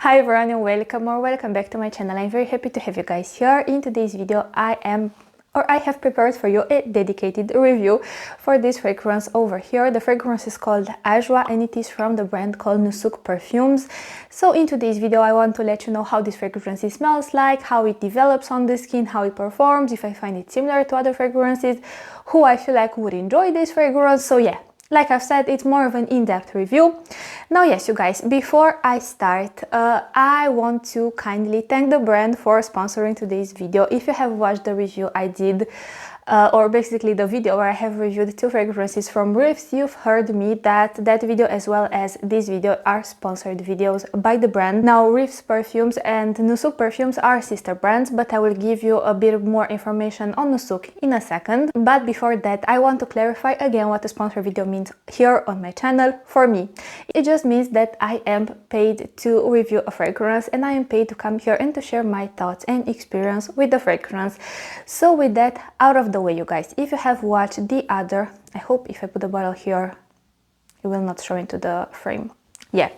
Hi everyone and welcome back to my channel. I'm very happy to have you guys here. In today's video I have prepared for you a dedicated review for this fragrance over here. The fragrance is called Ajwaa and it is from the brand called Nusuk Perfumes. So in today's video I want to let you know how this fragrance smells like, how it develops on the skin, how it performs, if I find it similar to other fragrances, who I feel like would enjoy this fragrance. So yeah, like I've said, it's more of an in-depth review. Now, yes, you guys, before I start, I want to kindly thank the brand for sponsoring today's video. If you have watched the review I did, or basically the video where I have reviewed two fragrances from Riffs, you've heard me that video as well as this video are sponsored videos by the brand. Now, Riffs Perfumes and Nusuk Perfumes are sister brands, but I will give you a bit more information on Nusuk in a second. But before that, I want to clarify again what a sponsor video means here on my channel for me. It just means that I am paid to review a fragrance and I am paid to come here and to share my thoughts and experience with the fragrance. So with that out of the way, you guys, if you have watched the other, I hope if I put the bottle here it will not show into the frame. Yeah,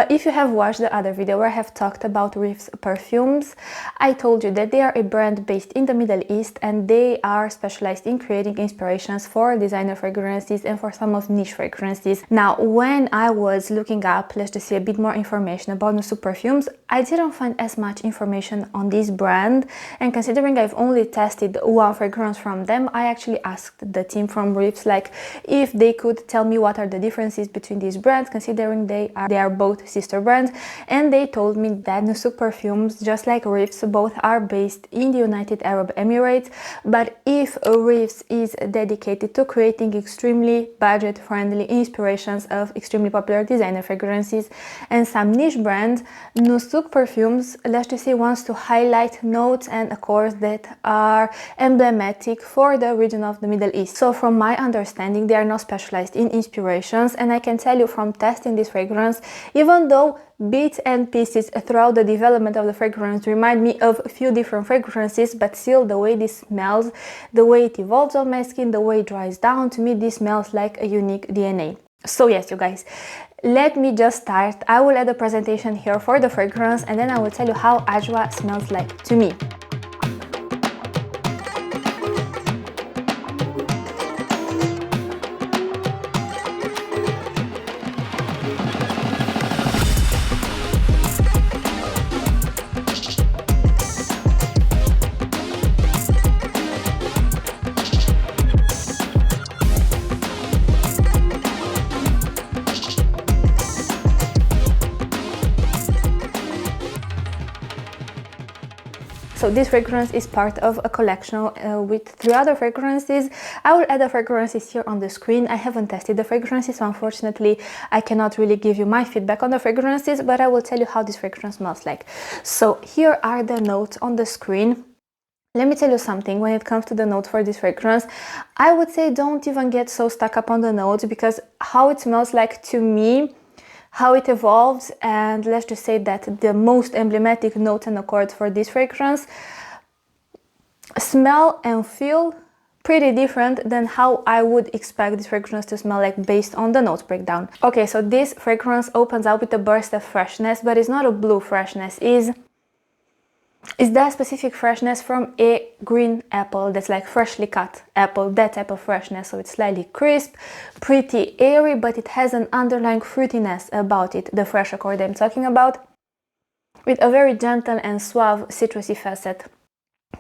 if you have watched the other video where I have talked about Riffs Perfumes, I told you that they are a brand based in the Middle East and they are specialized in creating inspirations for designer fragrances and for some of niche fragrances. Now, when I was looking up, let's just see a bit more information about Nusuk Perfumes, I didn't find as much information on this brand, and considering I've only tested one fragrance from them, I actually asked the team from Riffs like if they could tell me what are the differences between these brands, considering they are both sister brands, and they told me that Nusuk Perfumes, just like Riffs, both are based in the United Arab Emirates, but if Riffs is dedicated to creating extremely budget-friendly inspirations of extremely popular designer fragrances and some niche brands, Nusuk Perfumes, let's just say, wants to highlight notes and accords that are emblematic for the region of the Middle East. So from my understanding, they are not specialized in inspirations, and I can tell you from testing this fragrance, even though bits and pieces throughout the development of the fragrance remind me of a few different fragrances, but still the way this smells, the way it evolves on my skin, the way it dries down, to me this smells like a unique DNA. So yes, you guys, let me just start. I will add a presentation here for the fragrance and then I will tell you how Ajwaa smells like to me. So this fragrance is part of a collection with 3 other fragrances. I will add the fragrances here on the screen. I haven't tested the fragrances, so unfortunately I cannot really give you my feedback on the fragrances, but I will tell you how this fragrance smells like. So here are the notes on the screen. Let me tell you something, when it comes to the notes for this fragrance, I would say don't even get so stuck up on the notes, because how it smells like to me, how it evolves, and let's just say that the most emblematic notes and accords for this fragrance smell and feel pretty different than how I would expect this fragrance to smell like based on the notes breakdown. Okay, so this fragrance opens up with a burst of freshness, but it's not a blue freshness, is that specific freshness from a green apple that's like freshly cut apple, that type of freshness. So it's slightly crisp, pretty airy, but it has an underlying fruitiness about it, the fresh accord I'm talking about, with a very gentle and suave citrusy facet.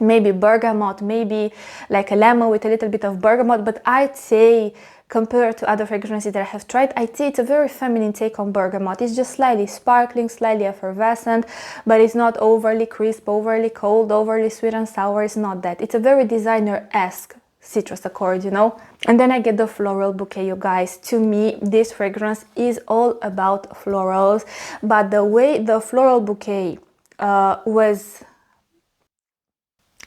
Maybe bergamot, maybe like a lemon with a little bit of bergamot, but I'd say compared to other fragrances that I have tried, I'd say it's a very feminine take on bergamot. It's just slightly sparkling, slightly effervescent, but it's not overly crisp, overly cold, overly sweet and sour. It's not that. It's a very designer-esque citrus accord, you know? And then I get the floral bouquet, you guys. To me, this fragrance is all about florals, but the way the floral bouquet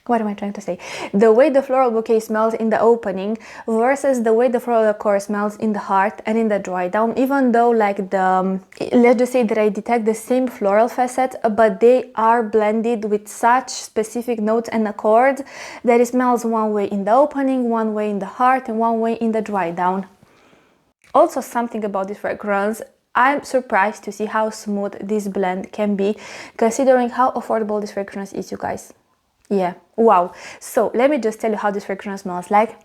what am I trying to say? The way the floral bouquet smells in the opening versus the way the floral accord smells in the heart and in the dry down, even though like let's just say that I detect the same floral facet, but they are blended with such specific notes and accords that it smells one way in the opening, one way in the heart, and one way in the dry down. Also, something about this fragrance, I'm surprised to see how smooth this blend can be, considering how affordable this fragrance is, you guys. Yeah, wow. So let me just tell you how this fragrance smells like.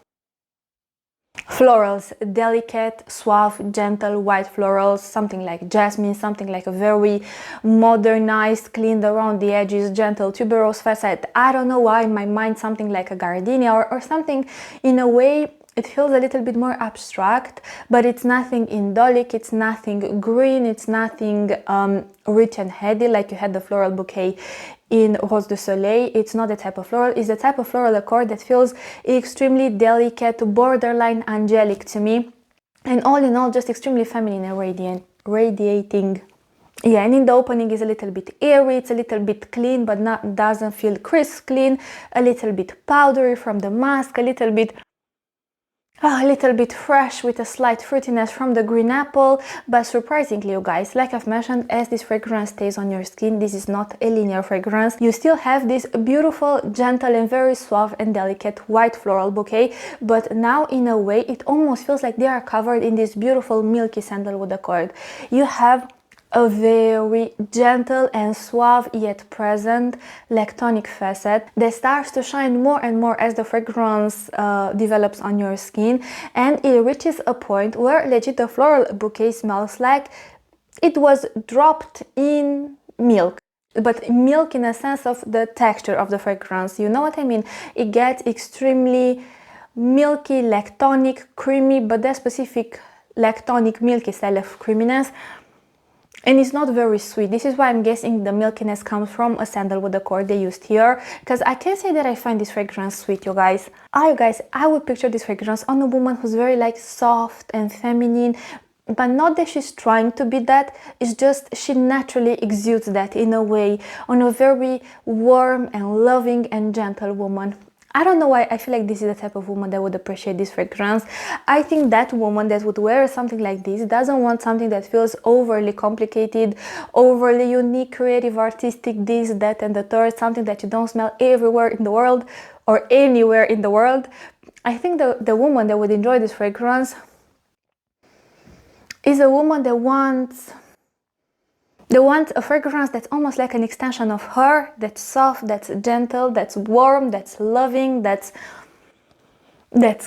Florals, delicate, suave, gentle, white florals, something like jasmine, something like a very modernized, cleaned around the edges, gentle tuberose facet. I don't know why in my mind something like a gardenia or something. In a way it feels a little bit more abstract, but it's nothing indolic, it's nothing green, it's nothing rich and heady like you had the floral bouquet in Rose de Soleil. It's not the type of floral. It's the type of floral accord that feels extremely delicate, borderline angelic to me, and all in all just extremely feminine and radiating. Yeah, and in the opening is a little bit airy, it's a little bit clean, but doesn't feel crisp clean, a little bit powdery from the mask, a little bit fresh with a slight fruitiness from the green apple. But surprisingly, you guys, like I've mentioned, as this fragrance stays on your skin, this is not a linear fragrance. You still have this beautiful, gentle and very suave and delicate white floral bouquet, but now in a way it almost feels like they are covered in this beautiful milky sandalwood accord. You have a very gentle and suave yet present lactonic facet that starts to shine more and more as the fragrance develops on your skin, and it reaches a point where legit the floral bouquet smells like it was dropped in milk. But milk in a sense of the texture of the fragrance, you know what I mean? It gets extremely milky, lactonic, creamy, but that specific lactonic milky style of creaminess. And it's not very sweet. This is why I'm guessing the milkiness comes from a sandalwood accord they used here, because I can't say that I find this fragrance sweet, you guys. I would picture this fragrance on a woman who's very like soft and feminine, but not that she's trying to be that. It's just she naturally exudes that in a way, on a very warm and loving and gentle woman. I don't know why I feel like this is the type of woman that would appreciate this fragrance. I think that woman that would wear something like this doesn't want something that feels overly complicated, overly unique, creative, artistic, this, that and the third, something that you don't smell everywhere in the world or anywhere in the world. I think the woman that would enjoy this fragrance is a woman that wants a fragrance that's almost like an extension of her, that's soft, that's gentle, that's warm, that's loving, that's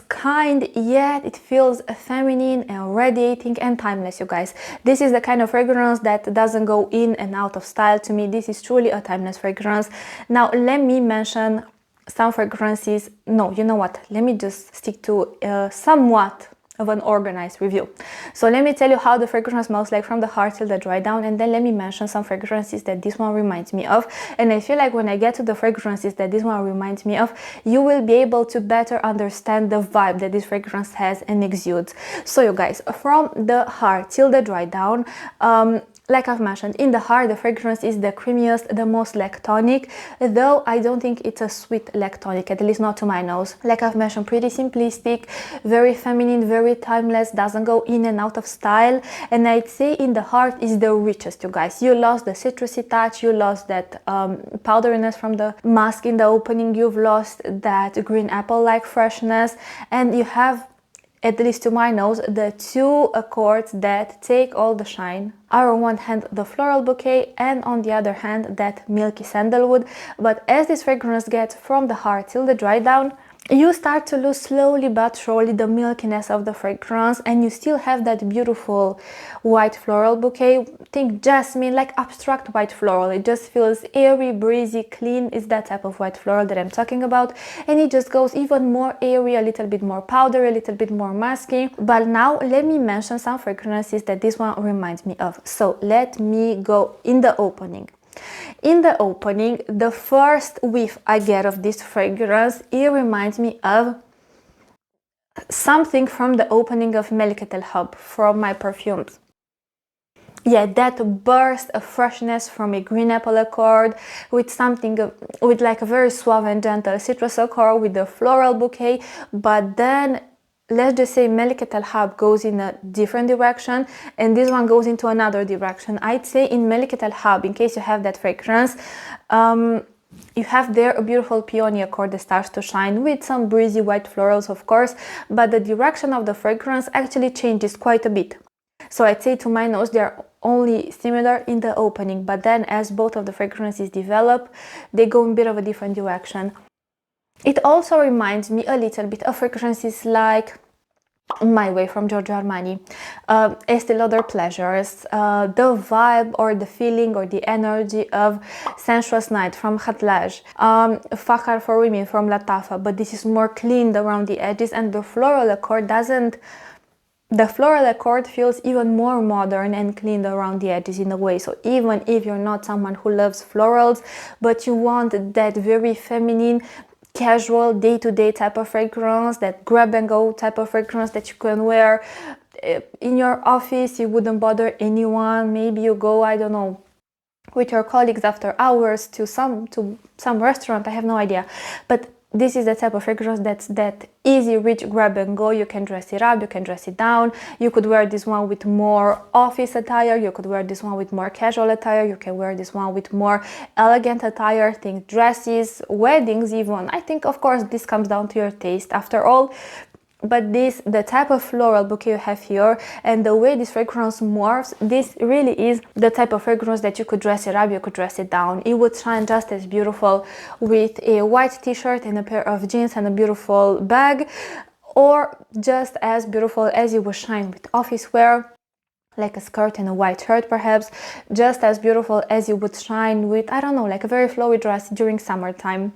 kind, yet it feels feminine and radiating and timeless, you guys. This is the kind of fragrance that doesn't go in and out of style to me. This is truly a timeless fragrance. Now, let me mention some fragrances. No, you know what? Let me just stick to somewhat of an organized review. So let me tell you how the fragrance smells like from the heart till the dry down, and then let me mention some fragrances that this one reminds me of. And I feel like when I get to the fragrances that this one reminds me of, you will be able to better understand the vibe that this fragrance has and exudes. So you guys, from the heart till the dry down, like I've mentioned, in the heart, the fragrance is the creamiest, the most lactonic, though I don't think it's a sweet lactonic, at least not to my nose. Like I've mentioned, pretty simplistic, very feminine, very timeless, doesn't go in and out of style. And I'd say in the heart is the richest, you guys. You lost the citrusy touch, you lost that powderiness from the mask in the opening, you've lost that green apple-like freshness, and you have, at least to my nose, the two accords that take all the shine are on one hand the floral bouquet and on the other hand that milky sandalwood. But as this fragrance gets from the heart till the dry down, you start to lose slowly but surely the milkiness of the fragrance, and you still have that beautiful white floral bouquet. Think jasmine, like abstract white floral. It just feels airy, breezy, clean. It's that type of white floral that I'm talking about, and it just goes even more airy, a little bit more powdery, a little bit more musky. But now let me mention some fragrances that this one reminds me of. So let me go in the opening. In the opening, the first whiff I get of this fragrance, it reminds me of something from the opening of Milky Hub from my perfumes. Yeah, that burst of freshness from a green apple accord with something with like a very suave and gentle citrus accord with the floral bouquet, but then let's just say Milky Hub goes in a different direction and this one goes into another direction. I'd say in Milky Hub, in case you have that fragrance, you have there a beautiful peony accord that starts to shine with some breezy white florals, of course, but the direction of the fragrance actually changes quite a bit. So I'd say to my nose they're only similar in the opening, but then as both of the fragrances develop, they go in a bit of a different direction. It also reminds me a little bit of fragrances like My Way from Giorgio Armani, Estée Lauder Pleasures, the vibe or the feeling or the energy of Sensuous Night from Khatlaj, Fakhar for Women from Latafa, but this is more cleaned around the edges, and the Floral Accord doesn't. The Floral Accord feels even more modern and cleaned around the edges in a way. So even if you're not someone who loves florals, but you want that very feminine, casual, day-to-day type of fragrance, that grab-and-go type of fragrance that you can wear in your office, you wouldn't bother anyone. Maybe you go, I don't know, with your colleagues after hours to some restaurant, I have no idea. But this is the type of fragrance that's that easy, rich, grab and go. You can dress it up, you can dress it down. You could wear this one with more office attire. You could wear this one with more casual attire. You can wear this one with more elegant attire. Think dresses, weddings even. I think, of course, this comes down to your taste after all. But the type of floral bouquet you have here and the way this fragrance morphs, this really is the type of fragrance that you could dress it up, you could dress it down. It would shine just as beautiful with a white t-shirt and a pair of jeans and a beautiful bag, or just as beautiful as it would shine with office wear, like a skirt and a white shirt perhaps, just as beautiful as you would shine with, I don't know, like a very flowy dress during summertime.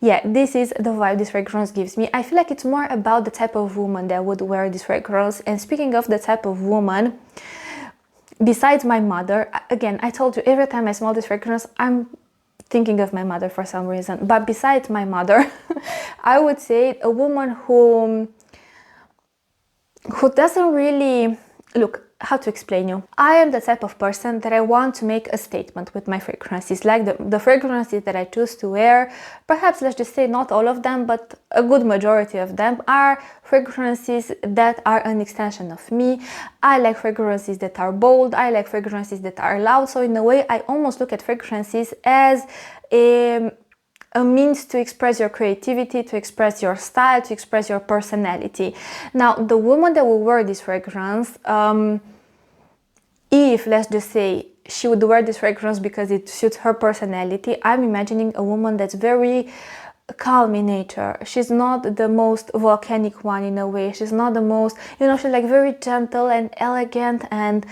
Yeah, this is the vibe this fragrance gives me. I feel like it's more about the type of woman that would wear this fragrance. And speaking of the type of woman, besides my mother, again, I told you every time I smell this fragrance, I'm thinking of my mother for some reason. But besides my mother, I would say a woman who doesn't really, look, how to explain you. I am the type of person that I want to make a statement with my fragrances, like the fragrances that I choose to wear. Perhaps let's just say not all of them, but a good majority of them are fragrances that are an extension of me. I like fragrances that are bold. I like fragrances that are loud. So in a way, I almost look at fragrances as a means to express your creativity, to express your style, to express your personality. Now, the woman that will wear this fragrance, if, let's just say, she would wear this fragrance because it suits her personality, I'm imagining a woman that's very calm in nature. She's not the most volcanic one in a way. She's not the most, she's like very gentle and elegant and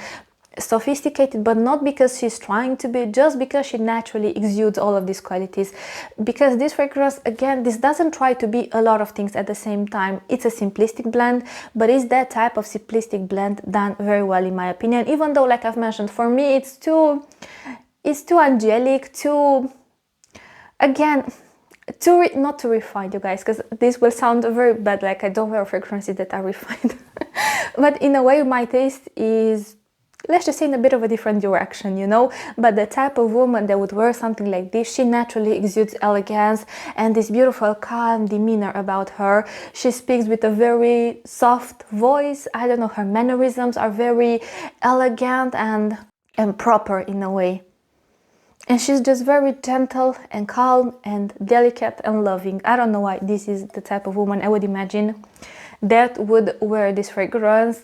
sophisticated, but not because she's trying to be, just because she naturally exudes all of these qualities. Because this fragrance, again, this doesn't try to be a lot of things at the same time. It's a simplistic blend, but it's that type of simplistic blend done very well in my opinion, even though, like I've mentioned, for me it's too angelic, not too refined, you guys, because this will sound very bad, like I don't wear fragrances that are refined. But in a way, my taste is, let's just say, in a bit of a different direction, but the type of woman that would wear something like this, she naturally exudes elegance and this beautiful calm demeanor about her. She speaks with a very soft voice. I don't know, her mannerisms are very elegant and proper in a way. And she's just very gentle and calm and delicate and loving. I don't know why this is the type of woman I would imagine that would wear this fragrance.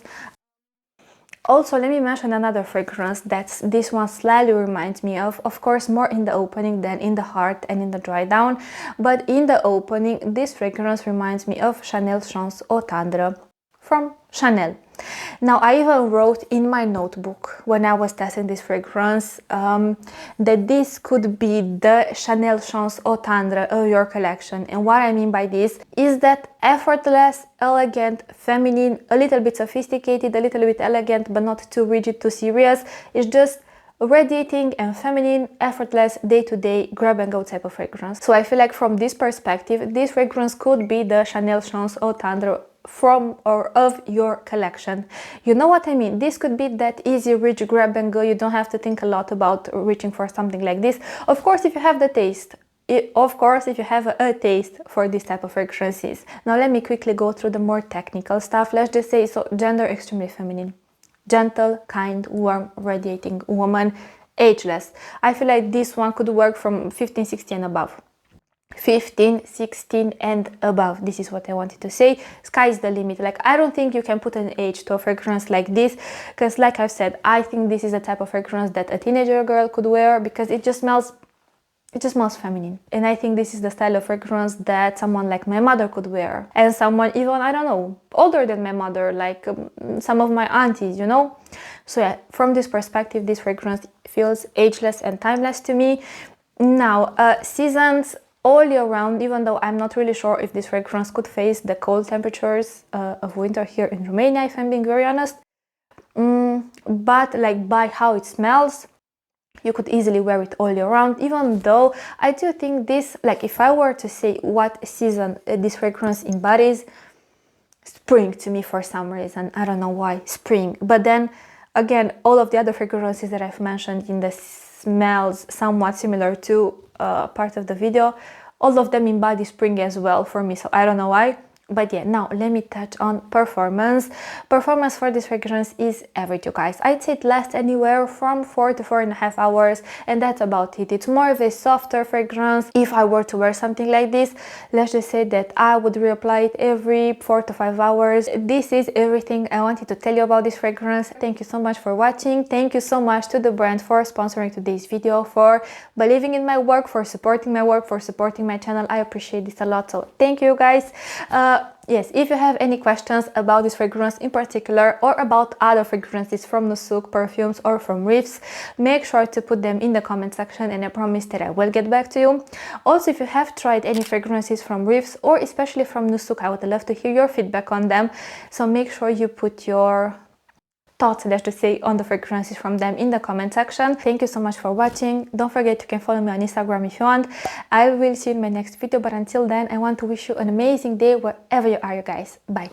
Also, let me mention another fragrance that this one slightly reminds me of course, more in the opening than in the heart and in the dry down. But in the opening, this fragrance reminds me of Chanel Chance Eau Tandre from Chanel. Now, I even wrote in my notebook when I was testing this fragrance that this could be the Chanel Chance Eau Tandre of your collection. And what I mean by this is that effortless, elegant, feminine, a little bit sophisticated, a little bit elegant, but not too rigid, too serious. It's just radiating and feminine, effortless, day-to-day, grab-and-go type of fragrance. So I feel like from this perspective, this fragrance could be the Chanel Chance Eau Tandre from or of your collection. You know what I mean? This could be that easy, rich, grab and go. You don't have to think a lot about reaching for something like this. Of course, if you have the taste. If you have a taste for this type of fragrances. Now let me quickly go through the more technical stuff. Let's just say, so gender, extremely feminine. Gentle, kind, warm, radiating woman, ageless. I feel like this one could work from 15, 16 and above. 15, 16 and above. This is what I wanted to say. Sky's the limit. Like, I don't think you can put an age to a fragrance like this, because like I've said, I think this is a type of fragrance that a teenager girl could wear, because it just smells feminine. And I think this is the style of fragrance that someone like my mother could wear, and someone even, I don't know, older than my mother, like some of my aunties, you know. So yeah, from this perspective, this fragrance feels ageless and timeless to me. Now, seasons all year round, even though I'm not really sure if this fragrance could face the cold temperatures of winter here in Romania, if I'm being very honest. But like, by how it smells, you could easily wear it all year round, even though I do think this, like, if I were to say what season this fragrance embodies, spring to me for some reason. I don't know why, spring. But then again, all of the other fragrances that I've mentioned in the smells somewhat similar to part of the video, all of them embody spring as well for me, so I don't know why. But yeah, now let me touch on performance. Performance for this fragrance is average, you guys. I'd say it lasts anywhere from 4 to 4.5 hours, and that's about it. It's more of a softer fragrance. If I were to wear something like this, let's just say that I would reapply it every 4 to 5 hours. This is everything I wanted to tell you about this fragrance. Thank you so much for watching. Thank you so much to the brand for sponsoring today's video, for believing in my work, for supporting my work, for supporting my channel. I appreciate this a lot, so thank you guys. Yes, if you have any questions about this fragrance in particular, or about other fragrances from Nusuk Perfumes or from Reefs, make sure to put them in the comment section, and I promise that I will get back to you. Also, if you have tried any fragrances from Reefs, or especially from Nusuk, I would love to hear your feedback on them. So make sure you put your thoughts, let's just say, on the fragrances from them in the comment section. Thank you so much for watching. Don't forget, you can follow me on Instagram if you want. I will see you in my next video, but until then, I want to wish you an amazing day wherever you are, you guys. Bye.